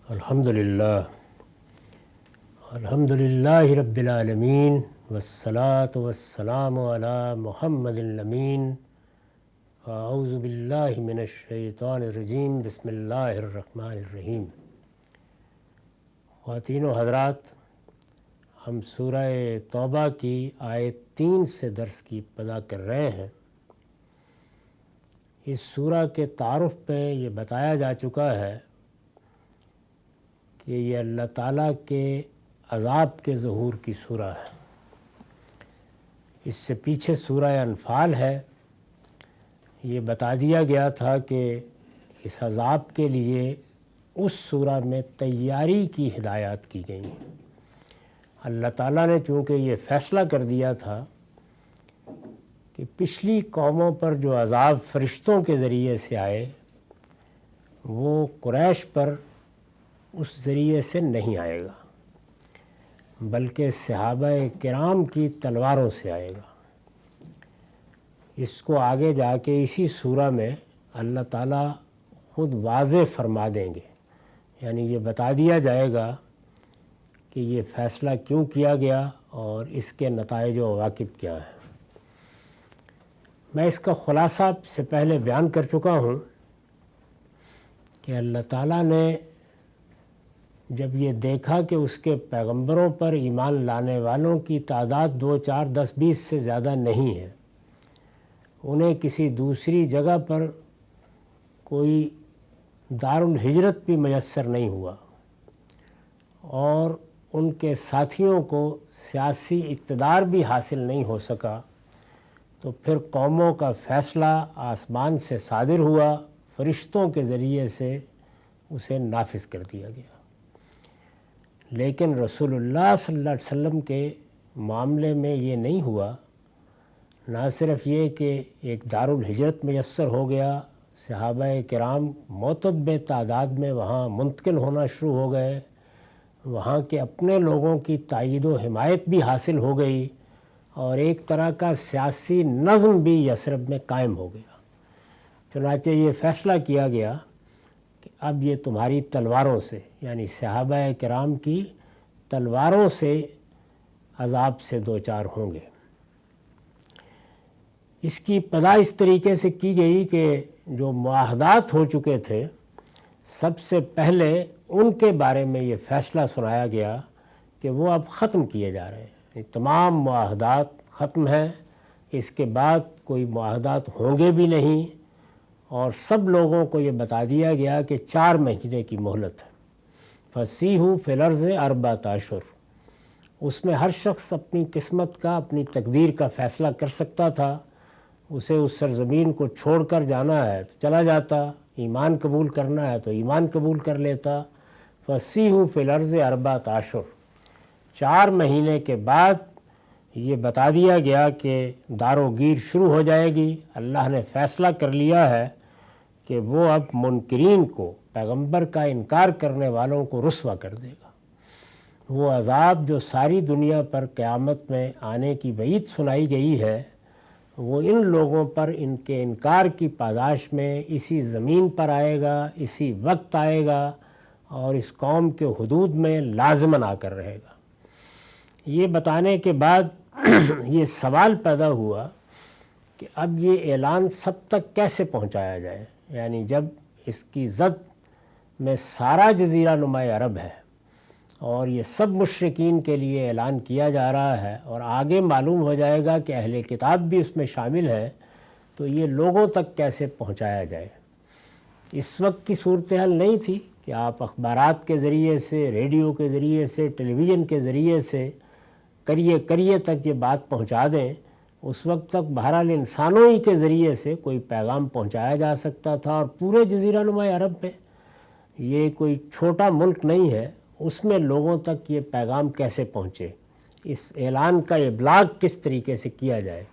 الحمدللہ رب العالمین والصلاة والسلام علی محمد الامین اعوذ باللہ من الشیطان الرجیم بسم اللہ الرحمن الرحیم۔ خواتین و حضرات، ہم سورہ توبہ کی آیت 3 سے درس کی ابتدا کر رہے ہیں۔ اس سورہ کے تعارف میں یہ بتایا جا چکا ہے کہ یہ اللہ تعالیٰ کے عذاب کے ظہور کی سورہ ہے۔ اس سے پیچھے سورہ انفال ہے۔ یہ بتا دیا گیا تھا کہ اس عذاب کے لیے اس سورہ میں تیاری کی ہدایات کی گئی ہیں۔ اللہ تعالیٰ نے چونکہ یہ فیصلہ کر دیا تھا کہ پچھلی قوموں پر جو عذاب فرشتوں کے ذریعے سے آئے وہ قریش پر اس ذریعے سے نہیں آئے گا، بلکہ صحابہ کرام کی تلواروں سے آئے گا۔ اس کو آگے جا کے اسی سورہ میں اللہ تعالیٰ خود واضح فرما دیں گے، یعنی یہ بتا دیا جائے گا کہ یہ فیصلہ کیوں کیا گیا اور اس کے نتائج و عواقب کیا ہیں۔ میں اس کا خلاصہ سے پہلے بیان کر چکا ہوں کہ اللہ تعالیٰ نے جب یہ دیکھا کہ اس کے پیغمبروں پر ایمان لانے والوں کی تعداد 2 4 10 20 سے زیادہ نہیں ہے، انہیں کسی دوسری جگہ پر کوئی دارالہجرت بھی میسر نہیں ہوا اور ان کے ساتھیوں کو سیاسی اقتدار بھی حاصل نہیں ہو سکا، تو پھر قوموں کا فیصلہ آسمان سے صادر ہوا، فرشتوں کے ذریعے سے اسے نافذ کر دیا گیا۔ لیکن رسول اللہ صلی اللہ علیہ وسلم کے معاملے میں یہ نہیں ہوا۔ نہ صرف یہ کہ ایک دارالہجرت میسر ہو گیا، صحابہ کرام معتدب تعداد میں وہاں منتقل ہونا شروع ہو گئے، وہاں کے اپنے لوگوں کی تائید و حمایت بھی حاصل ہو گئی اور ایک طرح کا سیاسی نظم بھی یثرب میں قائم ہو گیا۔ چنانچہ یہ فیصلہ کیا گیا کہ اب یہ تمہاری تلواروں سے، یعنی صحابہ کرام کی تلواروں سے عذاب سے دوچار ہوں گے۔ اس کی ابتدا اس طریقے سے کی گئی کہ جو معاہدات ہو چکے تھے سب سے پہلے ان کے بارے میں یہ فیصلہ سنایا گیا کہ وہ اب ختم کیے جا رہے ہیں، تمام معاہدات ختم ہیں، اس کے بعد کوئی معاہدات ہوں گے بھی نہیں، اور سب لوگوں کو یہ بتا دیا گیا کہ 4 مہینے کی مہلت ہے۔ فَسِیحُوا فِی الْأَرْضِ 4 اشہر۔ اس میں ہر شخص اپنی قسمت کا، اپنی تقدیر کا فیصلہ کر سکتا تھا۔ اسے اس سرزمین کو چھوڑ کر جانا ہے تو چلا جاتا، ایمان قبول کرنا ہے تو ایمان قبول کر لیتا۔ فَسِیحُوا فِی الْأَرْضِ 4 اشہر۔ 4 مہینے کے بعد یہ بتا دیا گیا کہ دار و گیر شروع ہو جائے گی۔ اللہ نے فیصلہ کر لیا ہے کہ وہ اب منکرین کو، پیغمبر کا انکار کرنے والوں کو رسوا کر دے گا۔ وہ عذاب جو ساری دنیا پر قیامت میں آنے کی وعید سنائی گئی ہے، وہ ان لوگوں پر ان کے انکار کی پاداش میں اسی زمین پر آئے گا، اسی وقت آئے گا اور اس قوم کے حدود میں لازماً آ کر رہے گا۔ یہ بتانے کے بعد یہ سوال پیدا ہوا کہ اب یہ اعلان سب تک کیسے پہنچایا جائے، یعنی جب اس کی زد میں سارا جزیرہ نما عرب ہے اور یہ سب مشرکین کے لیے اعلان کیا جا رہا ہے اور آگے معلوم ہو جائے گا کہ اہل کتاب بھی اس میں شامل ہے، تو یہ لوگوں تک کیسے پہنچایا جائے۔ اس وقت کی صورتحال نہیں تھی کہ آپ اخبارات کے ذریعے سے، ریڈیو کے ذریعے سے، ٹیلی ویژن کے ذریعے سے کریے تک یہ بات پہنچا دیں۔ اس وقت تک بہرحال انسانوں ہی کے ذریعے سے کوئی پیغام پہنچایا جا سکتا تھا، اور پورے جزیرہ نما عرب میں، یہ کوئی چھوٹا ملک نہیں ہے، اس میں لوگوں تک یہ پیغام کیسے پہنچے، اس اعلان کا ابلاغ کس طریقے سے کیا جائے۔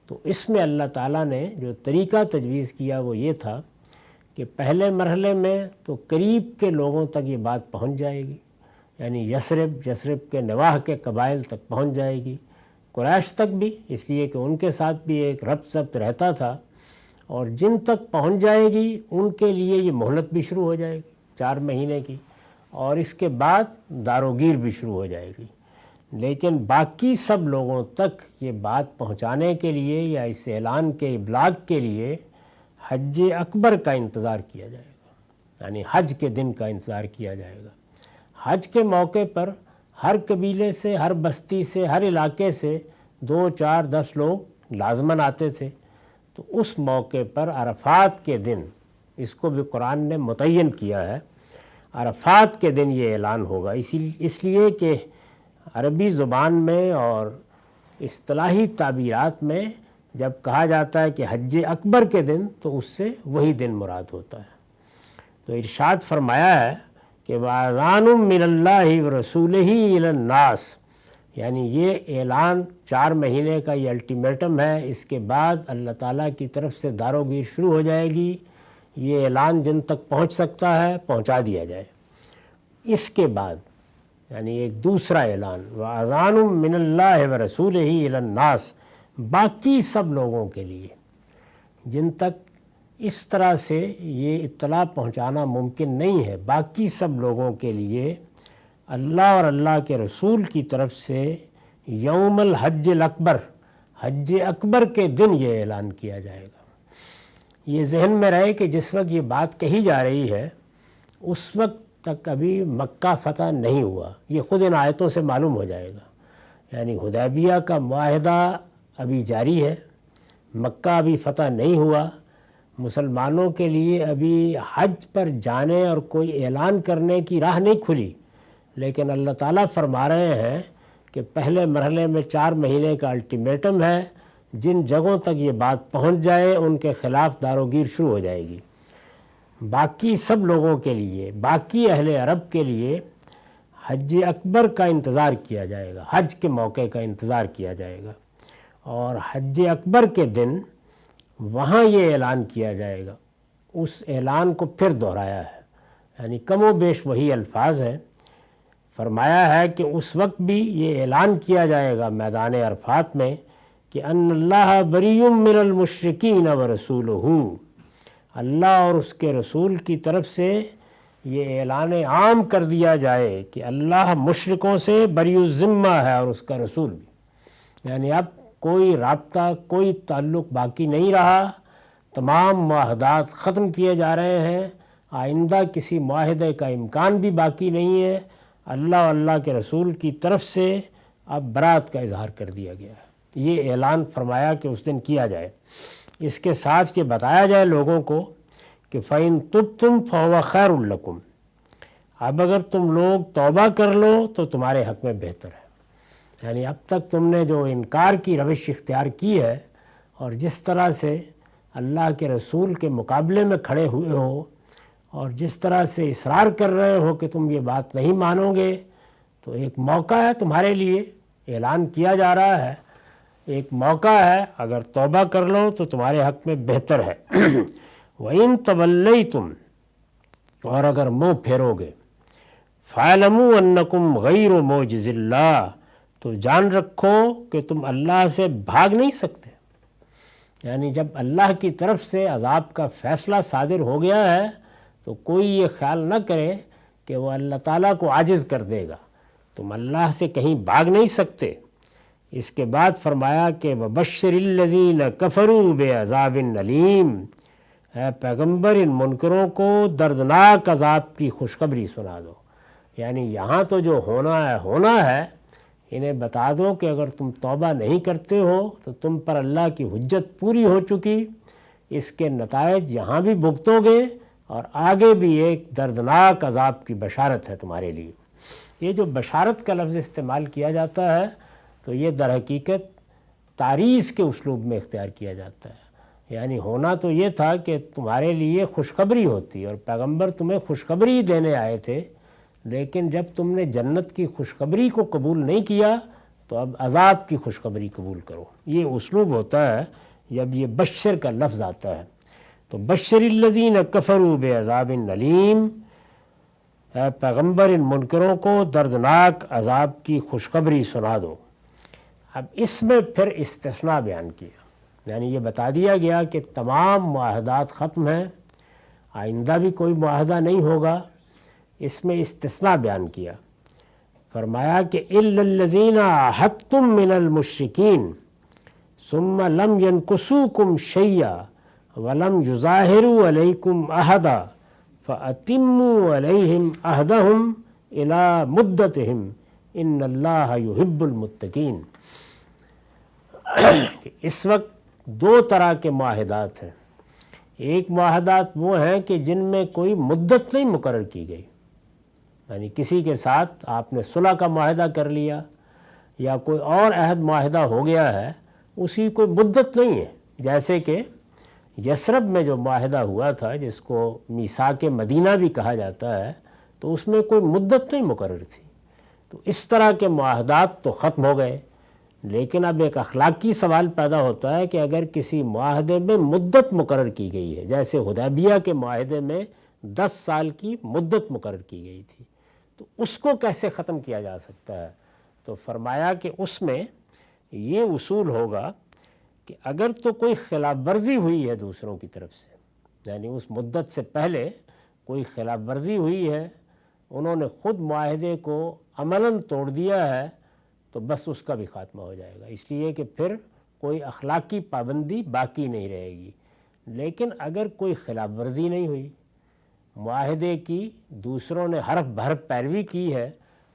تو اس میں اللہ تعالیٰ نے جو طریقہ تجویز کیا وہ یہ تھا کہ پہلے مرحلے میں تو قریب کے لوگوں تک یہ بات پہنچ جائے گی، یعنی یثرب کے نواح کے قبائل تک پہنچ جائے گی، قریش تک بھی، اس لیے کہ ان کے ساتھ بھی ایک ربط ضبط رہتا تھا، اور جن تک پہنچ جائے گی ان کے لیے یہ مہلت بھی شروع ہو جائے گی 4 مہینے کی، اور اس کے بعد داروگیر بھی شروع ہو جائے گی، لیکن باقی سب لوگوں تک یہ بات پہنچانے کے لیے یا اس اعلان کے ابلاغ کے لیے حج اکبر کا انتظار کیا جائے گا، یعنی حج کے دن کا انتظار کیا جائے گا۔ حج کے موقع پر ہر قبیلے سے، ہر بستی سے، ہر علاقے سے 2، 4، 10 لوگ لازماً آتے تھے، تو اس موقع پر عرفات کے دن، اس کو بھی قرآن نے متعین کیا ہے، عرفات کے دن یہ اعلان ہوگا، اس لیے کہ عربی زبان میں اور اصطلاحی تعبیرات میں جب کہا جاتا ہے کہ حج اکبر کے دن تو اس سے وہی دن مراد ہوتا ہے۔ تو ارشاد فرمایا ہے کہ وَأَذَانٌ مِّنَ اللَّهِ وَرَسُولِهِ إِلَى النَّاسِ، یعنی یہ اعلان 4 مہینے کا یہ الٹیمیٹم ہے، اس کے بعد اللہ تعالیٰ کی طرف سے داروگیر شروع ہو جائے گی، یہ اعلان جن تک پہنچ سکتا ہے پہنچا دیا جائے۔ اس کے بعد یعنی ایک دوسرا اعلان وَأَذَانٌ مِّنَ اللَّهِ وَرَسُولِهِ إِلَى النَّاسِ، باقی سب لوگوں کے لیے جن تک اس طرح سے یہ اطلاع پہنچانا ممکن نہیں ہے، باقی سب لوگوں کے لیے اللہ اور اللہ کے رسول کی طرف سے یوم الحج الاکبر، حج اکبر کے دن یہ اعلان کیا جائے گا۔ یہ ذہن میں رہے کہ جس وقت یہ بات کہی جا رہی ہے اس وقت تک ابھی مکہ فتح نہیں ہوا، یہ خود ان آیتوں سے معلوم ہو جائے گا، یعنی حدیبیہ کا معاہدہ ابھی جاری ہے، مکہ ابھی فتح نہیں ہوا، مسلمانوں کے لیے ابھی حج پر جانے اور کوئی اعلان کرنے کی راہ نہیں کھلی، لیکن اللہ تعالیٰ فرما رہے ہیں کہ پہلے مرحلے میں 4 مہینے کا الٹیمیٹم ہے، جن جگہوں تک یہ بات پہنچ جائے ان کے خلاف داروگیر شروع ہو جائے گی۔ باقی سب لوگوں کے لیے، باقی اہل عرب کے لیے حج اکبر کا انتظار کیا جائے گا، حج کے موقع کا انتظار کیا جائے گا، اور حج اکبر کے دن وہاں یہ اعلان کیا جائے گا۔ اس اعلان کو پھر دہرایا ہے، یعنی کم و بیش وہی الفاظ ہیں۔ فرمایا ہے کہ اس وقت بھی یہ اعلان کیا جائے گا میدان عرفات میں کہ ان اللہ بریء من المشرکین ورسولہ، اللہ اور اس کے رسول کی طرف سے یہ اعلان عام کر دیا جائے کہ اللہ مشرکوں سے بری الذمہ ہے اور اس کا رسول بھی، یعنی اب کوئی رابطہ، کوئی تعلق باقی نہیں رہا، تمام معاہدات ختم کیے جا رہے ہیں، آئندہ کسی معاہدے کا امکان بھی باقی نہیں ہے، اللہ اور اللہ کے رسول کی طرف سے اب برات کا اظہار کر دیا گیا ہے۔ یہ اعلان فرمایا کہ اس دن کیا جائے۔ اس کے ساتھ یہ بتایا جائے لوگوں کو کہ فَإِن تُبْتُمْ فَهُوَ خَيْرٌ لَكُمْ، اب اگر تم لوگ توبہ کر لو تو تمہارے حق میں بہتر ہے، یعنی اب تک تم نے جو انکار کی روش اختیار کی ہے اور جس طرح سے اللہ کے رسول کے مقابلے میں کھڑے ہوئے ہو اور جس طرح سے اصرار کر رہے ہو کہ تم یہ بات نہیں مانو گے، تو ایک موقع ہے تمہارے لیے، اعلان کیا جا رہا ہے، ایک موقع ہے، اگر توبہ کر لو تو تمہارے حق میں بہتر ہے۔ وَإِن تَوَلَّيْتُمْ، اور اگر منہ پھیرو گے، فَاعْلَمُوا أَنَّكُمْ غَيْرُ مُعْجِزِ اللَّهِ، تو جان رکھو کہ تم اللہ سے بھاگ نہیں سکتے، یعنی جب اللہ کی طرف سے عذاب کا فیصلہ صادر ہو گیا ہے تو کوئی یہ خیال نہ کرے کہ وہ اللہ تعالیٰ کو عاجز کر دے گا، تم اللہ سے کہیں بھاگ نہیں سکتے۔ اس کے بعد فرمایا کہ وَبَشِّرِ الَّذِينَ كَفَرُوا بِعَذَابٍ أَلِيمٍ، اے پیغمبر ان منکروں کو دردناک عذاب کی خوشخبری سنا دو، یعنی یہاں تو جو ہونا ہے انہیں بتا دو کہ اگر تم توبہ نہیں کرتے ہو تو تم پر اللہ کی حجت پوری ہو چکی، اس کے نتائج یہاں بھی بھگتو گے اور آگے بھی ایک دردناک عذاب کی بشارت ہے تمہارے لیے۔ یہ جو بشارت کا لفظ استعمال کیا جاتا ہے تو یہ در حقیقت تعریض کے اسلوب میں اختیار کیا جاتا ہے، یعنی ہونا تو یہ تھا کہ تمہارے لیے خوشخبری ہوتی اور پیغمبر تمہیں خوشخبری دینے آئے تھے، لیکن جب تم نے جنت کی خوشخبری کو قبول نہیں کیا تو اب عذاب کی خوشخبری قبول کرو۔ یہ اسلوب ہوتا ہے جب یہ بشر کا لفظ آتا ہے۔ تو بشر الذین کفروا بعذاب علیم، اے پیغمبر ان منکروں کو دردناک عذاب کی خوشخبری سنا دو۔ اب اس میں پھر استثناء بیان کیا، یعنی یہ بتا دیا گیا کہ تمام معاہدات ختم ہیں، آئندہ بھی کوئی معاہدہ نہیں ہوگا۔ اس میں استثناء بیان کیا، فرمایا کہ الا الذین عاہدتم من المشرکین ثم لم ينقصوکم شیئا ولم یظاہروا علیکم احدا فاتموا علیہم عہدہم الی مدتہم ان اللہ یحب المتقین۔ کہ اس وقت دو طرح کے معاہدات ہیں۔ ایک معاہدات وہ ہیں کہ جن میں کوئی مدت نہیں مقرر کی گئی، یعنی کسی کے ساتھ آپ نے صلح کا معاہدہ کر لیا یا کوئی اور عہد معاہدہ ہو گیا ہے، اسی کوئی مدت نہیں ہے، جیسے کہ یثرب میں جو معاہدہ ہوا تھا جس کو میثاق مدینہ بھی کہا جاتا ہے، تو اس میں کوئی مدت نہیں مقرر تھی۔ تو اس طرح کے معاہدات تو ختم ہو گئے، لیکن اب ایک اخلاقی سوال پیدا ہوتا ہے کہ اگر کسی معاہدے میں مدت مقرر کی گئی ہے، جیسے حدیبیہ کے معاہدے میں 10 سال کی مدت مقرر کی گئی تھی، تو اس کو کیسے ختم کیا جا سکتا ہے؟ تو فرمایا کہ اس میں یہ اصول ہوگا کہ اگر تو کوئی خلاف ورزی ہوئی ہے دوسروں کی طرف سے، یعنی اس مدت سے پہلے کوئی خلاف ورزی ہوئی ہے، انہوں نے خود معاہدے کو عملاً توڑ دیا ہے، تو بس اس کا بھی خاتمہ ہو جائے گا، اس لیے کہ پھر کوئی اخلاقی پابندی باقی نہیں رہے گی۔ لیکن اگر کوئی خلاف ورزی نہیں ہوئی، معاہدے کی دوسروں نے حرف بحرف پیروی کی ہے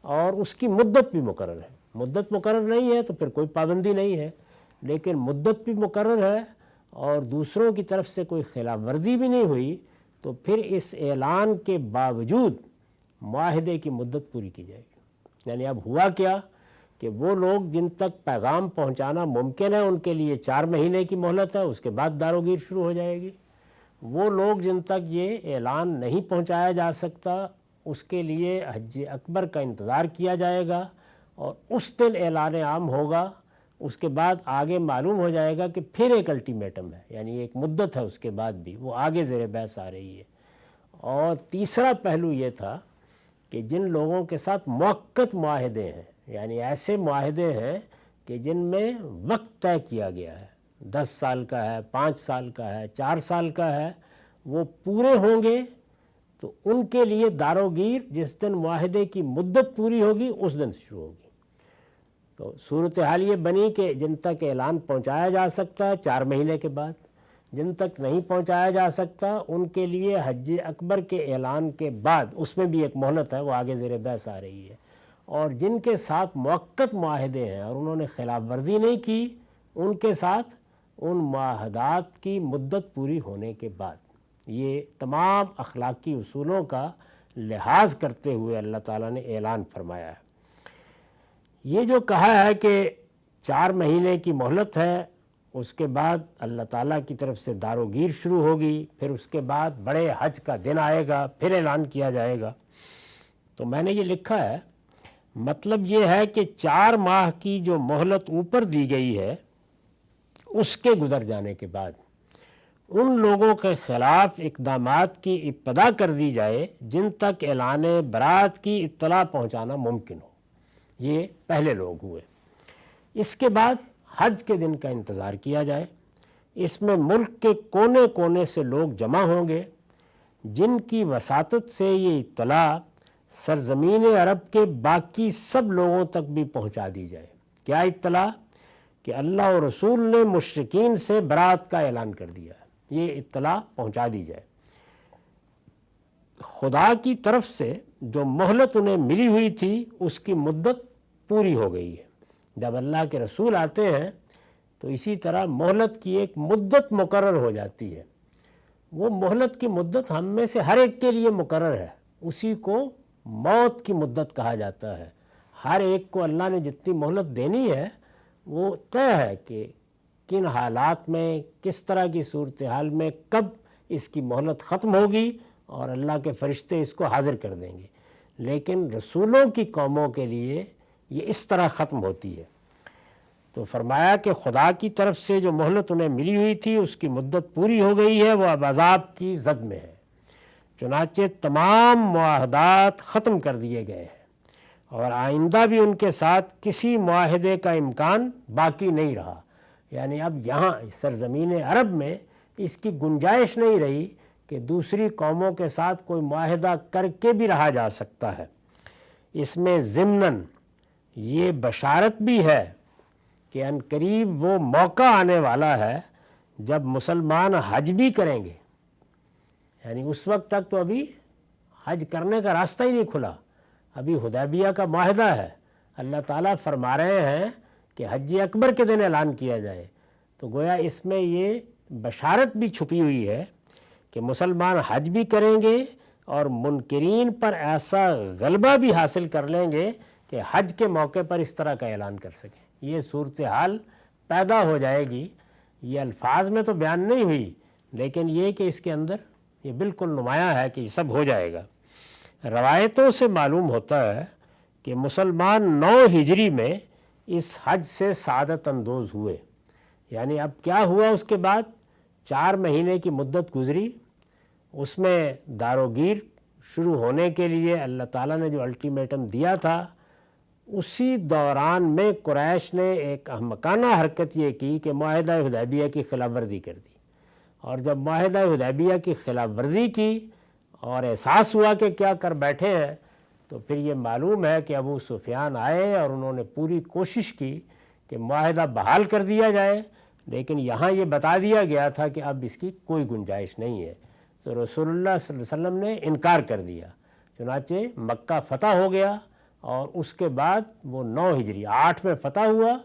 اور اس کی مدت بھی مقرر ہے، مدت مقرر نہیں ہے تو پھر کوئی پابندی نہیں ہے، لیکن مدت بھی مقرر ہے اور دوسروں کی طرف سے کوئی خلاف ورزی بھی نہیں ہوئی، تو پھر اس اعلان کے باوجود معاہدے کی مدت پوری کی جائے گی۔ یعنی اب ہوا کیا کہ وہ لوگ جن تک پیغام پہنچانا ممکن ہے ان کے لیے 4 مہینے کی مہلت ہے، اس کے بعد دار و گیر شروع ہو جائے گی۔ وہ لوگ جن تک یہ اعلان نہیں پہنچایا جا سکتا اس کے لیے حج اکبر کا انتظار کیا جائے گا، اور اس دن اعلان عام ہوگا، اس کے بعد آگے معلوم ہو جائے گا کہ پھر ایک الٹیمیٹم ہے، یعنی ایک مدت ہے اس کے بعد بھی، وہ آگے زیر بحث آ رہی ہے۔ اور تیسرا پہلو یہ تھا کہ جن لوگوں کے ساتھ موقت معاہدے ہیں، یعنی ایسے معاہدے ہیں کہ جن میں وقت طے کیا گیا ہے، 10 سال کا ہے، 5 سال کا ہے، 4 سال کا ہے، وہ پورے ہوں گے تو ان کے لیے دار و گیر جس دن معاہدے کی مدت پوری ہوگی اس دن سے شروع ہوگی۔ تو صورتحال یہ بنی کہ جن تک اعلان پہنچایا جا سکتا ہے 4 مہینے کے بعد، جن تک نہیں پہنچایا جا سکتا ان کے لیے حج اکبر کے اعلان کے بعد، اس میں بھی ایک مہلت ہے، وہ آگے زیر بحث آ رہی ہے۔ اور جن کے ساتھ موقت معاہدے ہیں اور انہوں نے خلاف ورزی نہیں کی، ان کے ساتھ ان معاہدات کی مدت پوری ہونے کے بعد، یہ تمام اخلاقی اصولوں کا لحاظ کرتے ہوئے اللہ تعالیٰ نے اعلان فرمایا ہے۔ یہ جو کہا ہے کہ 4 مہینے کی مہلت ہے، اس کے بعد اللہ تعالیٰ کی طرف سے دار و گیر شروع ہوگی، پھر اس کے بعد بڑے حج کا دن آئے گا، پھر اعلان کیا جائے گا۔ تو میں نے یہ لکھا ہے، مطلب یہ ہے کہ 4 ماہ کی جو مہلت اوپر دی گئی ہے، اس کے گزر جانے کے بعد ان لوگوں کے خلاف اقدامات کی ابتدا کر دی جائے جن تک اعلان برات کی اطلاع پہنچانا ممکن ہو۔ یہ پہلے لوگ ہوئے۔ اس کے بعد حج کے دن کا انتظار کیا جائے، اس میں ملک کے کونے کونے سے لوگ جمع ہوں گے، جن کی وساطت سے یہ اطلاع سرزمین عرب کے باقی سب لوگوں تک بھی پہنچا دی جائے۔ کیا اطلاع؟ کہ اللہ و رسول نے مشرکین سے برات کا اعلان کر دیا ہے، یہ اطلاع پہنچا دی جائے۔ خدا کی طرف سے جو مہلت انہیں ملی ہوئی تھی اس کی مدت پوری ہو گئی ہے۔ جب اللہ کے رسول آتے ہیں تو اسی طرح مہلت کی ایک مدت مقرر ہو جاتی ہے۔ وہ مہلت کی مدت ہم میں سے ہر ایک کے لیے مقرر ہے، اسی کو موت کی مدت کہا جاتا ہے۔ ہر ایک کو اللہ نے جتنی مہلت دینی ہے وہ طے ہے کہ کن حالات میں، کس طرح کی صورتحال میں، کب اس کی مہلت ختم ہوگی، اور اللہ کے فرشتے اس کو حاضر کر دیں گے۔ لیکن رسولوں کی قوموں کے لیے یہ اس طرح ختم ہوتی ہے۔ تو فرمایا کہ خدا کی طرف سے جو مہلت انہیں ملی ہوئی تھی اس کی مدت پوری ہو گئی ہے، وہ اب عذاب کی زد میں ہے۔ چنانچہ تمام معاہدات ختم کر دیے گئے ہیں، اور آئندہ بھی ان کے ساتھ کسی معاہدے کا امکان باقی نہیں رہا۔ یعنی اب یہاں سرزمین عرب میں اس کی گنجائش نہیں رہی کہ دوسری قوموں کے ساتھ کوئی معاہدہ کر کے بھی رہا جا سکتا ہے۔ اس میں ضمناً یہ بشارت بھی ہے کہ عنقریب وہ موقع آنے والا ہے جب مسلمان حج بھی کریں گے، یعنی اس وقت تک تو ابھی حج کرنے کا راستہ ہی نہیں کھلا، ابھی حدیبیہ کا معاہدہ ہے۔ اللہ تعالیٰ فرما رہے ہیں کہ حج اکبر کے دن اعلان کیا جائے، تو گویا اس میں یہ بشارت بھی چھپی ہوئی ہے کہ مسلمان حج بھی کریں گے اور منکرین پر ایسا غلبہ بھی حاصل کر لیں گے کہ حج کے موقع پر اس طرح کا اعلان کر سکیں۔ یہ صورتحال پیدا ہو جائے گی، یہ الفاظ میں تو بیان نہیں ہوئی، لیکن یہ کہ اس کے اندر یہ بالکل نمایاں ہے کہ یہ سب ہو جائے گا۔ روایتوں سے معلوم ہوتا ہے کہ مسلمان 9 ہجری میں اس حج سے سعادت اندوز ہوئے، یعنی اب کیا ہوا اس کے بعد 4 مہینے کی مدت گزری، اس میں داروگیر شروع ہونے کے لیے اللہ تعالیٰ نے جو الٹیمیٹم دیا تھا، اسی دوران میں قریش نے ایک احمقانہ حرکت یہ کی کہ معاہدہ حدیبیہ کی خلاف ورزی کر دی، اور جب معاہدہ حدیبیہ کی خلاف ورزی کی اور احساس ہوا کہ کیا کر بیٹھے ہیں، تو پھر یہ معلوم ہے کہ ابو سفیان آئے اور انہوں نے پوری کوشش کی کہ معاہدہ بحال کر دیا جائے، لیکن یہاں یہ بتا دیا گیا تھا کہ اب اس کی کوئی گنجائش نہیں ہے، تو رسول اللہ صلی اللہ علیہ وسلم نے انکار کر دیا۔ چنانچہ مکہ فتح ہو گیا، اور اس کے بعد وہ 9 ہجری 8 میں فتح ہوا،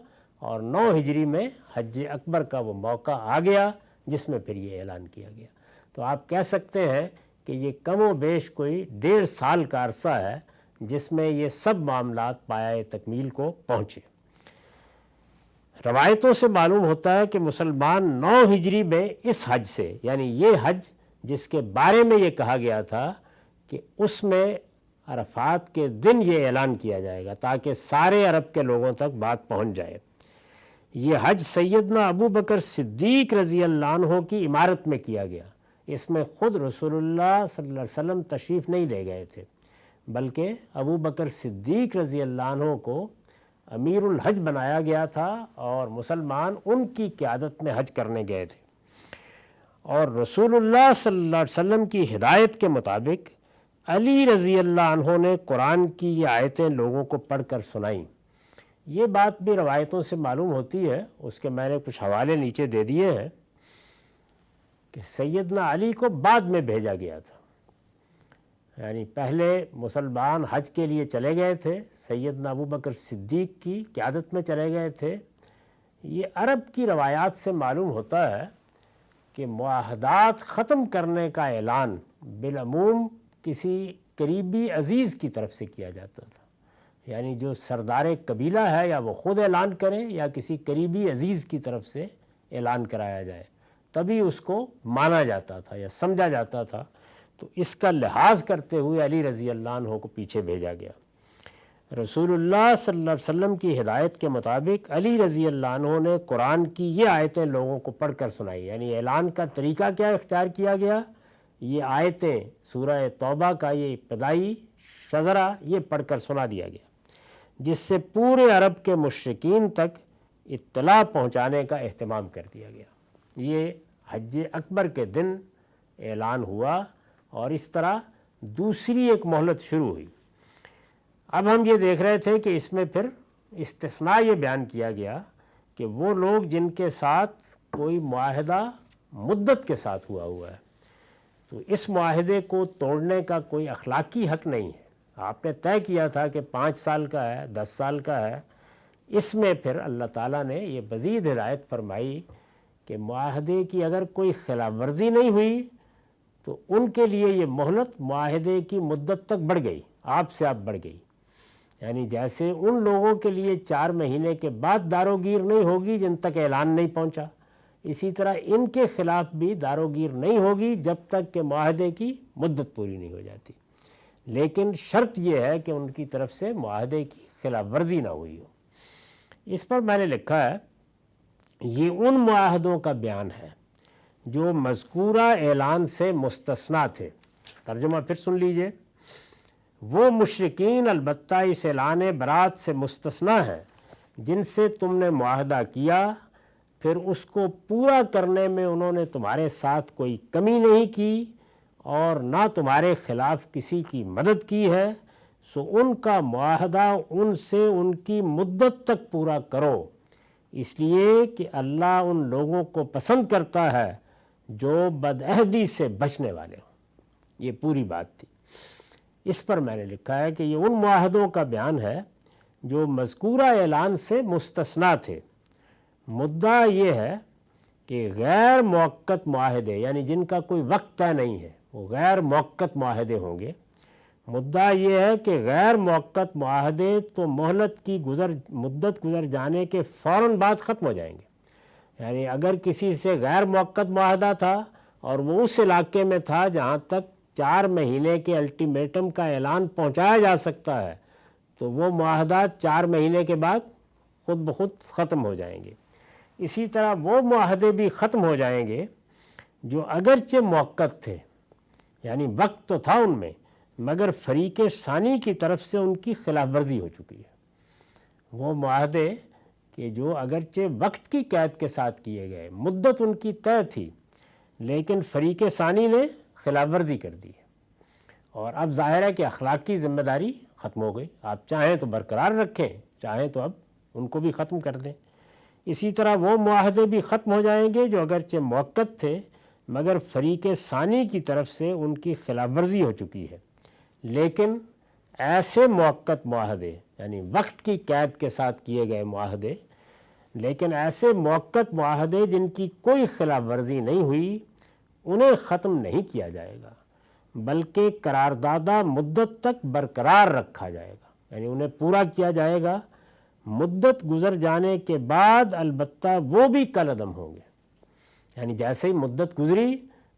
اور 9 ہجری میں حج اکبر کا وہ موقع آ گیا جس میں پھر یہ اعلان کیا گیا۔ تو آپ کہہ سکتے ہیں کہ یہ کم و بیش کوئی 1.5 سال کا عرصہ ہے جس میں یہ سب معاملات پایہ تکمیل کو پہنچے۔ روایتوں سے معلوم ہوتا ہے کہ مسلمان 9 ہجری میں اس حج سے، یعنی یہ حج جس کے بارے میں یہ کہا گیا تھا کہ اس میں عرفات کے دن یہ اعلان کیا جائے گا تاکہ سارے عرب کے لوگوں تک بات پہنچ جائے۔ یہ حج سیدنا ابو بکر صدیق رضی اللہ عنہ کی عمارت میں کیا گیا، اس میں خود رسول اللہ صلی اللہ علیہ وسلم تشریف نہیں لے گئے تھے، بلکہ ابو بکر صدیق رضی اللہ عنہ کو امیر الحج بنایا گیا تھا، اور مسلمان ان کی قیادت میں حج کرنے گئے تھے، اور رسول اللہ صلی اللہ علیہ وسلم کی ہدایت کے مطابق علی رضی اللہ عنہ نے قرآن کی یہ آیتیں لوگوں کو پڑھ کر سنائیں۔ یہ بات بھی روایتوں سے معلوم ہوتی ہے، اس کے میں نے کچھ حوالے نیچے دے دیے ہیں، کہ سیدنا علی کو بعد میں بھیجا گیا تھا، یعنی پہلے مسلمان حج کے لیے چلے گئے تھے، سیدنا ابو بکر صدیق کی قیادت میں چلے گئے تھے۔ یہ عرب کی روایات سے معلوم ہوتا ہے کہ معاہدات ختم کرنے کا اعلان بالعموم کسی قریبی عزیز کی طرف سے کیا جاتا تھا، یعنی جو سردار قبیلہ ہے یا وہ خود اعلان کرے یا کسی قریبی عزیز کی طرف سے اعلان کرایا جائے، تبھی اس کو مانا جاتا تھا یا سمجھا جاتا تھا۔ تو اس کا لحاظ کرتے ہوئے علی رضی اللہ عنہ کو پیچھے بھیجا گیا۔ رسول اللہ صلی اللہ علیہ وسلم کی ہدایت کے مطابق علی رضی اللہ عنہ نے قرآن کی یہ آیتیں لوگوں کو پڑھ کر سنائی، یعنی اعلان کا طریقہ کیا اختیار کیا گیا، یہ آیتیں سورہ توبہ کا یہ ابتدائی شذرہ یہ پڑھ کر سنا دیا گیا، جس سے پورے عرب کے مشرکین تک اطلاع پہنچانے کا اہتمام کر دیا گیا۔ یہ حج اکبر کے دن اعلان ہوا، اور اس طرح دوسری ایک مہلت شروع ہوئی۔ اب ہم یہ دیکھ رہے تھے کہ اس میں پھر استثناء یہ بیان کیا گیا کہ وہ لوگ جن کے ساتھ کوئی معاہدہ مدت کے ساتھ ہوا ہے، تو اس معاہدے کو توڑنے کا کوئی اخلاقی حق نہیں ہے۔ آپ نے طے کیا تھا کہ 5 سال کا ہے، 10 سال کا ہے، اس میں پھر اللہ تعالیٰ نے یہ مزید ہدایت فرمائی کہ معاہدے کی اگر کوئی خلاف ورزی نہیں ہوئی تو ان کے لیے یہ مہلت معاہدے کی مدت تک بڑھ گئی، آپ سے آپ بڑھ گئی، یعنی جیسے ان لوگوں کے لیے 4 مہینے کے بعد داروگیر نہیں ہوگی جن تک اعلان نہیں پہنچا، اسی طرح ان کے خلاف بھی داروگیر نہیں ہوگی جب تک کہ معاہدے کی مدت پوری نہیں ہو جاتی، لیکن شرط یہ ہے کہ ان کی طرف سے معاہدے کی خلاف ورزی نہ ہوئی ہو۔ اس پر میں نے لکھا ہے، یہ ان معاہدوں کا بیان ہے جو مذکورہ اعلان سے مستثنیٰ تھے۔ ترجمہ پھر سن لیجئے، وہ مشرکین البتہ اس اعلان برات سے مستثنیٰ ہیں جن سے تم نے معاہدہ کیا، پھر اس کو پورا کرنے میں انہوں نے تمہارے ساتھ کوئی کمی نہیں کی، اور نہ تمہارے خلاف کسی کی مدد کی ہے، سو ان کا معاہدہ ان سے ان کی مدت تک پورا کرو، اس لیے کہ اللہ ان لوگوں کو پسند کرتا ہے جو بدعہدی سے بچنے والے ہوں۔ یہ پوری بات تھی۔ اس پر میں نے لکھا ہے کہ یہ ان معاہدوں کا بیان ہے جو مذکورہ اعلان سے مستثنیٰ تھے۔ مدعا یہ ہے کہ غیر موقت معاہدے، یعنی جن کا کوئی وقت طے نہیں ہے، وہ غیر موقت معاہدے ہوں گے۔ مدعا یہ ہے کہ غیر موقت معاہدے تو مہلت کی مدت گزر جانے کے فوراً بعد ختم ہو جائیں گے۔ یعنی اگر کسی سے غیر موقت معاہدہ تھا اور وہ اس علاقے میں تھا جہاں تک 4 مہینے کے الٹیمیٹم کا اعلان پہنچایا جا سکتا ہے، تو وہ معاہدات 4 مہینے کے بعد خود بخود ختم ہو جائیں گے۔ اسی طرح وہ معاہدے بھی ختم ہو جائیں گے جو اگرچہ موقت تھے، یعنی وقت تو تھا ان میں، مگر فریق ثانی کی طرف سے ان کی خلاف ورزی ہو چکی ہے۔ وہ معاہدے کہ جو اگرچہ وقت کی قید کے ساتھ کیے گئے، مدت ان کی طے تھی، لیکن فریق ثانی نے خلاف ورزی کر دی ہے، اور اب ظاہر ہے کہ اخلاقی ذمہ داری ختم ہو گئی۔ آپ چاہیں تو برقرار رکھیں، چاہیں تو اب ان کو بھی ختم کر دیں۔ اسی طرح وہ معاہدے بھی ختم ہو جائیں گے جو اگرچہ موقت تھے، مگر فریق ثانی کی طرف سے ان کی خلاف ورزی ہو چکی ہے۔ لیکن ایسے موقت معاہدے، یعنی وقت کی قید کے ساتھ کیے گئے معاہدے، لیکن ایسے موقت معاہدے جن کی کوئی خلاف ورزی نہیں ہوئی، انہیں ختم نہیں کیا جائے گا، بلکہ قراردادہ مدت تک برقرار رکھا جائے گا، یعنی انہیں پورا کیا جائے گا۔ مدت گزر جانے کے بعد البتہ وہ بھی کالعدم ہوں گے، یعنی جیسے ہی مدت گزری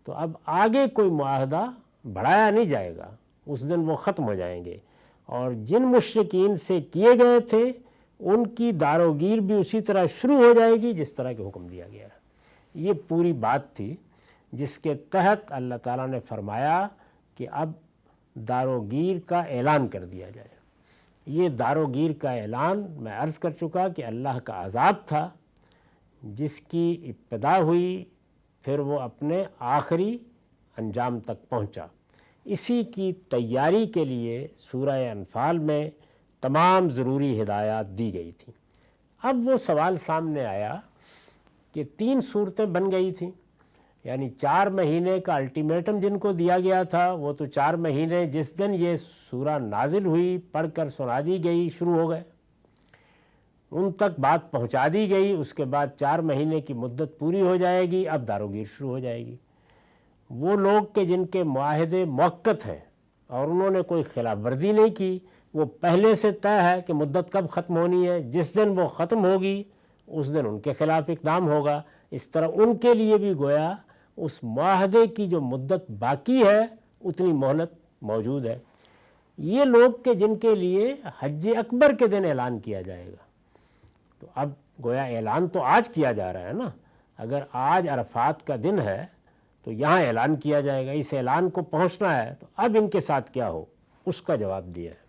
تو اب آگے کوئی معاہدہ بڑھایا نہیں جائے گا، اس دن وہ ختم ہو جائیں گے، اور جن مشرکین سے کیے گئے تھے ان کی داروگیر بھی اسی طرح شروع ہو جائے گی جس طرح کے حکم دیا گیا ہے۔ یہ پوری بات تھی جس کے تحت اللہ تعالیٰ نے فرمایا کہ اب داروگیر کا اعلان کر دیا جائے۔ یہ داروگیر کا اعلان میں عرض کر چکا کہ اللہ کا عذاب تھا جس کی ابتدا ہوئی، پھر وہ اپنے آخری انجام تک پہنچا۔ اسی کی تیاری کے لیے سورہ انفال میں تمام ضروری ہدایات دی گئی تھیں۔ اب وہ سوال سامنے آیا کہ 3 صورتیں بن گئی تھیں، یعنی 4 مہینے کا الٹیمیٹم جن کو دیا گیا تھا، وہ تو 4 مہینے جس دن یہ سورہ نازل ہوئی، پڑھ کر سنا دی گئی، شروع ہو گئے، ان تک بات پہنچا دی گئی۔ اس کے بعد 4 مہینے کی مدت پوری ہو جائے گی، اب داروگیر شروع ہو جائے گی۔ وہ لوگ کہ جن کے معاہدے موقت ہیں اور انہوں نے کوئی خلاف ورزی نہیں کی، وہ پہلے سے طے ہے کہ مدت کب ختم ہونی ہے، جس دن وہ ختم ہوگی اس دن ان کے خلاف اقدام ہوگا۔ اس طرح ان کے لیے بھی گویا اس معاہدے کی جو مدت باقی ہے اتنی مہلت موجود ہے۔ یہ لوگ کہ جن کے لیے حج اکبر کے دن اعلان کیا جائے گا، تو اب گویا اعلان تو آج کیا جا رہا ہے نا، اگر آج عرفات کا دن ہے تو یہاں اعلان کیا جائے گا، اس اعلان کو پہنچنا ہے، تو اب ان کے ساتھ کیا ہو، اس کا جواب دیا ہے۔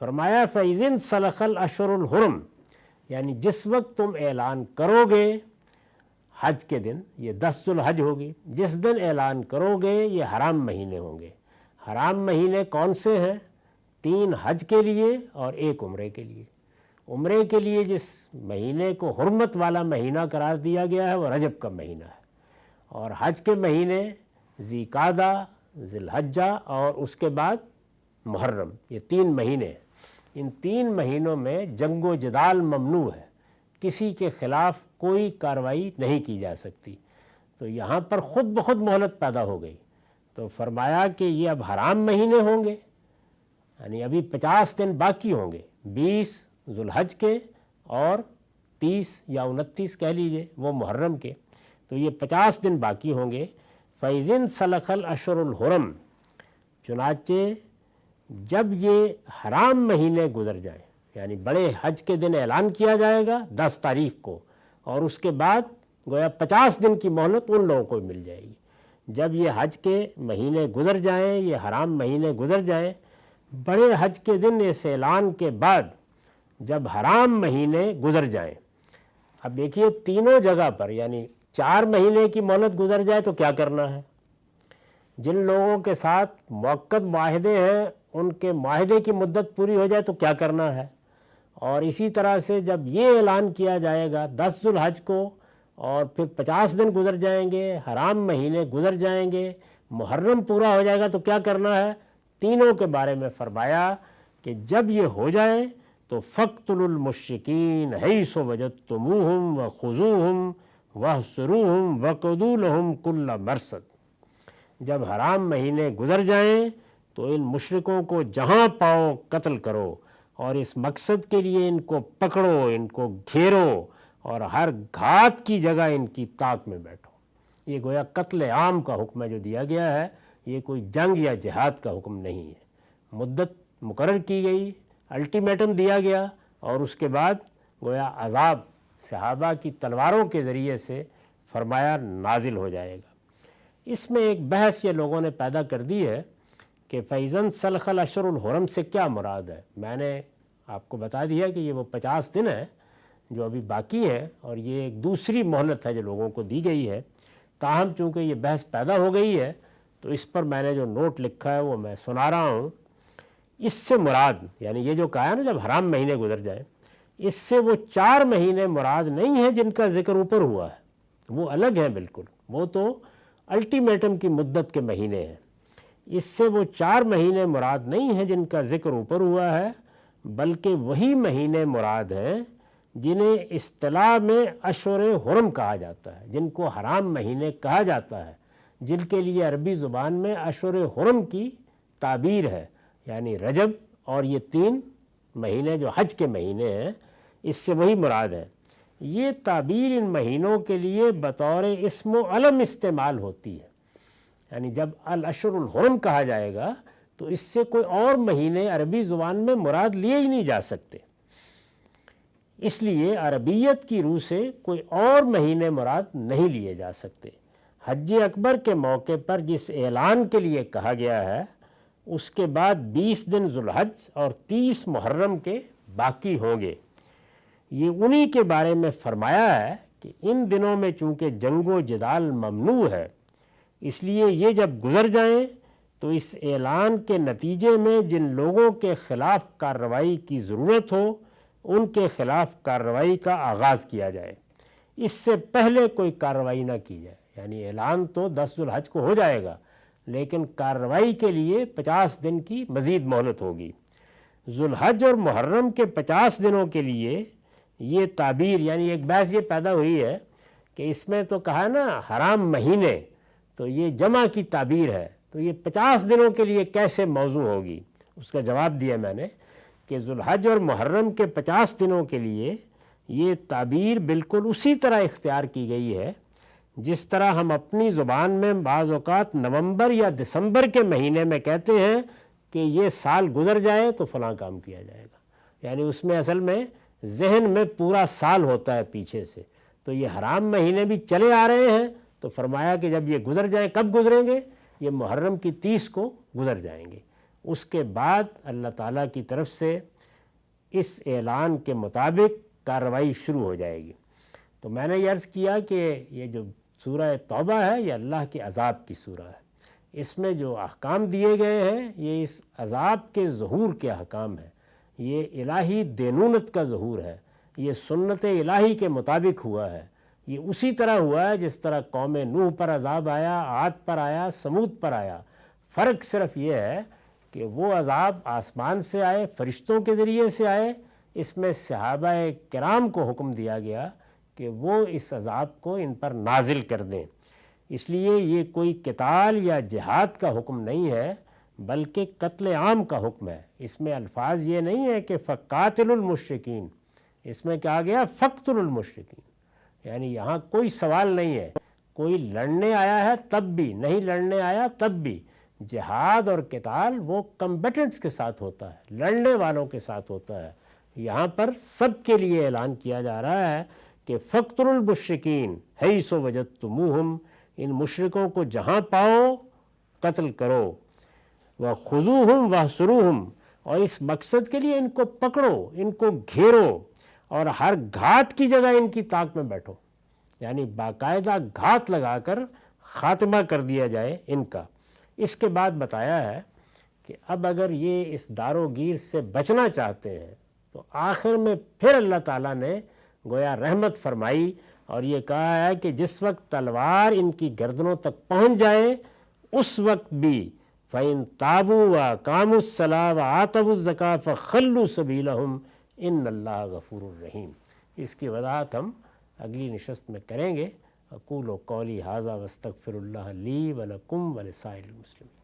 فرمایا فَإِذٍ سَلَخَ الْأَشْهُرُ الْحُرُمُ، یعنی جس وقت تم اعلان کرو گے حج کے دن، یہ 10 ذو الحج ہوگی، جس دن اعلان کرو گے یہ حرام مہینے ہوں گے۔ حرام مہینے کون سے ہیں؟ 3 حج کے لیے اور 1 عمرے کے لیے۔ عمرے کے لیے جس مہینے کو حرمت والا مہینہ قرار دیا گیا ہے وہ رجب کا مہینہ ہے، اور حج کے مہینے ذی قعدہ، ذی الحجہ اور اس کے بعد محرم، یہ 3 مہینے ہیں۔ ان 3 مہینوں میں جنگ و جدال ممنوع ہے، کسی کے خلاف کوئی کارروائی نہیں کی جا سکتی۔ تو یہاں پر خود بخود مہلت پیدا ہو گئی، تو فرمایا کہ یہ اب حرام مہینے ہوں گے، یعنی ابھی 50 دن باقی ہوں گے، 20 ذو الحج کے اور 30 یا 29 کہہ لیجئے وہ محرم کے، تو یہ 50 دن باقی ہوں گے۔ فَإِذٍ سَلَخَ الْأَشْهُرُ الْحُرُمُ، چنانچہ جب یہ حرام مہینے گزر جائیں، یعنی بڑے حج کے دن اعلان کیا جائے گا 10 تاریخ کو، اور اس کے بعد گویا 50 دن کی مہلت ان لوگوں کو مل جائے گی۔ جب یہ حج کے مہینے گزر جائیں، یہ حرام مہینے گزر جائیں، بڑے حج کے دن اس اعلان کے بعد جب حرام مہینے گزر جائیں، اب دیکھیے تینوں جگہ پر، یعنی 4 مہینے کی مہلت گزر جائے تو کیا کرنا ہے، جن لوگوں کے ساتھ موقت معاہدے ہیں ان کے معاہدے کی مدت پوری ہو جائے تو کیا کرنا ہے، اور اسی طرح سے جب یہ اعلان کیا جائے گا 10 ذو الحج کو اور پھر 50 دن گزر جائیں گے، حرام مہینے گزر جائیں گے، محرم پورا ہو جائے گا تو کیا کرنا ہے، تینوں کے بارے میں فرمایا کہ جب یہ ہو جائے تو فَاقْتُلُوا الْمُشْرِكِينَ حَيْثُ وَجَدتُّمُوهُمْ وَخُذُوهُمْ وَاحْصُرُوهُمْ وَاقْعُدُوا لَهُمْ كُلَّ مَرْصَدٍ۔ جب حرام مہینے گزر جائیں تو ان مشرکوں کو جہاں پاؤ قتل کرو، اور اس مقصد کے لیے ان کو پکڑو، ان کو گھیرو، اور ہر گھات کی جگہ ان کی طاق میں بیٹھو۔ یہ گویا قتل عام کا حکم ہے جو دیا گیا ہے، یہ کوئی جنگ یا جہاد کا حکم نہیں ہے۔ مدت مقرر کی گئی، الٹیمیٹم دیا گیا، اور اس کے بعد گویا عذاب صحابہ کی تلواروں کے ذریعے سے فرمایا نازل ہو جائے گا۔ اس میں ایک بحث یہ لوگوں نے پیدا کر دی ہے کہ فَإِذَا انْسَلَخَ الْأَشْهُرُ الْحُرُمْ سے کیا مراد ہے۔ میں نے آپ کو بتا دیا کہ یہ وہ 50 دن ہے جو ابھی باقی ہے، اور یہ ایک دوسری مہلت ہے جو لوگوں کو دی گئی ہے۔ تاہم چونکہ یہ بحث پیدا ہو گئی ہے تو اس پر میں نے جو نوٹ لکھا ہے وہ میں سنا رہا ہوں۔ اس سے مراد یعنی یہ جو کہا ہے نا جب حرام مہینے گزر جائیں، اس سے وہ 4 مہینے مراد نہیں ہیں جن کا ذکر اوپر ہوا ہے، وہ الگ ہیں بالکل، وہ تو الٹیمیٹم کی مدت کے مہینے ہیں۔ اس سے وہ 4 مہینے مراد نہیں ہیں جن کا ذکر اوپر ہوا ہے، بلکہ وہی مہینے مراد ہیں جنہیں اصطلاح میں اشہر حرم کہا جاتا ہے، جن کو حرام مہینے کہا جاتا ہے، جن کے لیے عربی زبان میں اشہر حرم کی تعبیر ہے، یعنی رجب اور یہ 3 مہینے جو حج کے مہینے ہیں، اس سے وہی مراد ہے۔ یہ تعبیر ان مہینوں کے لیے بطور اسم و علم استعمال ہوتی ہے، یعنی جب الاشہر الحرم کہا جائے گا تو اس سے کوئی اور مہینے عربی زبان میں مراد لیے ہی نہیں جا سکتے، اس لیے عربیت کی روح سے کوئی اور مہینے مراد نہیں لیے جا سکتے۔ حج اکبر کے موقع پر جس اعلان کے لیے کہا گیا ہے اس کے بعد 20 دن ذو الحج اور 30 محرم کے باقی ہوں گے۔ یہ انہی کے بارے میں فرمایا ہے کہ ان دنوں میں چونکہ جنگ و جدال ممنوع ہے، اس لیے یہ جب گزر جائیں تو اس اعلان کے نتیجے میں جن لوگوں کے خلاف کارروائی کی ضرورت ہو ان کے خلاف کارروائی کا آغاز کیا جائے، اس سے پہلے کوئی کارروائی نہ کی جائے۔ یعنی اعلان تو 10 ذو الحج کو ہو جائے گا، لیکن کارروائی کے لیے 50 دن کی مزید مہلت ہوگی۔ ذو الحج اور محرم کے 50 دنوں کے لیے یہ تعبیر، یعنی ایک بحث یہ پیدا ہوئی ہے کہ اس میں تو کہا نا حرام مہینے، تو یہ جمع کی تعبیر ہے، تو یہ 50 دنوں کے لیے کیسے موضوع ہوگی؟ اس کا جواب دیا میں نے کہ ذو الحج اور محرم کے 50 دنوں کے لیے یہ تعبیر بالکل اسی طرح اختیار کی گئی ہے جس طرح ہم اپنی زبان میں بعض اوقات نومبر یا دسمبر کے مہینے میں کہتے ہیں کہ یہ سال گزر جائے تو فلاں کام کیا جائے گا، یعنی اس میں اصل میں ذہن میں پورا سال ہوتا ہے پیچھے سے۔ تو یہ حرام مہینے بھی چلے آ رہے ہیں تو فرمایا کہ جب یہ گزر جائیں، کب گزریں گے؟ یہ محرم کی 30 کو گزر جائیں گے۔ اس کے بعد اللہ تعالیٰ کی طرف سے اس اعلان کے مطابق کارروائی شروع ہو جائے گی۔ تو میں نے یہ عرض کیا کہ یہ جو سورہ توبہ ہے یہ اللہ کے عذاب کی سورہ ہے، اس میں جو احکام دیے گئے ہیں یہ اس عذاب کے ظہور کے احکام ہیں، یہ الہی دینونت کا ظہور ہے، یہ سنت الہی کے مطابق ہوا ہے، یہ اسی طرح ہوا ہے جس طرح قوم نوح پر عذاب آیا، عاد پر آیا، سمود پر آیا۔ فرق صرف یہ ہے کہ وہ عذاب آسمان سے آئے، فرشتوں کے ذریعے سے آئے، اس میں صحابہ کرام کو حکم دیا گیا کہ وہ اس عذاب کو ان پر نازل کر دیں۔ اس لیے یہ کوئی قتال یا جہاد کا حکم نہیں ہے بلکہ قتل عام کا حکم ہے۔ اس میں الفاظ یہ نہیں ہے کہ فَقَاتِلُوا الْمُشْرِكِينَ، اس میں کہا گیا فَقْتُلُوا الْمُشْرِكِينَ، یعنی یہاں کوئی سوال نہیں ہے، کوئی لڑنے آیا ہے تب بھی، نہیں لڑنے آیا تب بھی۔ جہاد اور قتال وہ کمبیٹنٹس کے ساتھ ہوتا ہے، لڑنے والوں کے ساتھ ہوتا ہے۔ یہاں پر سب کے لیے اعلان کیا جا رہا ہے کہ فَاقْتُلُوا الْمُشْرِكِينَ حَيْثُ وَجَدتُّمُوهُمْ، ان مشرکوں کو جہاں پاؤ قتل کرو، وَخُذُوهُمْ وَاحْصُرُوهُمْ، اور اس مقصد کے لیے ان کو پکڑو، ان کو گھیرو، اور ہر گھات کی جگہ ان کی طاق میں بیٹھو، یعنی باقاعدہ گھات لگا کر خاتمہ کر دیا جائے ان کا۔ اس کے بعد بتایا ہے کہ اب اگر یہ اس دار و گیر سے بچنا چاہتے ہیں تو آخر میں پھر اللہ تعالیٰ نے گویا رحمت فرمائی اور یہ کہا ہے کہ جس وقت تلوار ان کی گردنوں تک پہنچ جائے اس وقت بھی فَإِن تَابُوا وَأَقَامُوا الصَّلَاةَ وَآتَوُا الزَّكَاةَ فَخَلُّوا سَبِيلَهُمْ إِنَّ اللَّهَ غَفُورٌ رَحِيمٌ۔ اس کی وضاحت ہم اگلی نشست میں کریں گے۔ اقول قولی ھذا واستغفر اللہ لی ولکم ولسائر المسلمین۔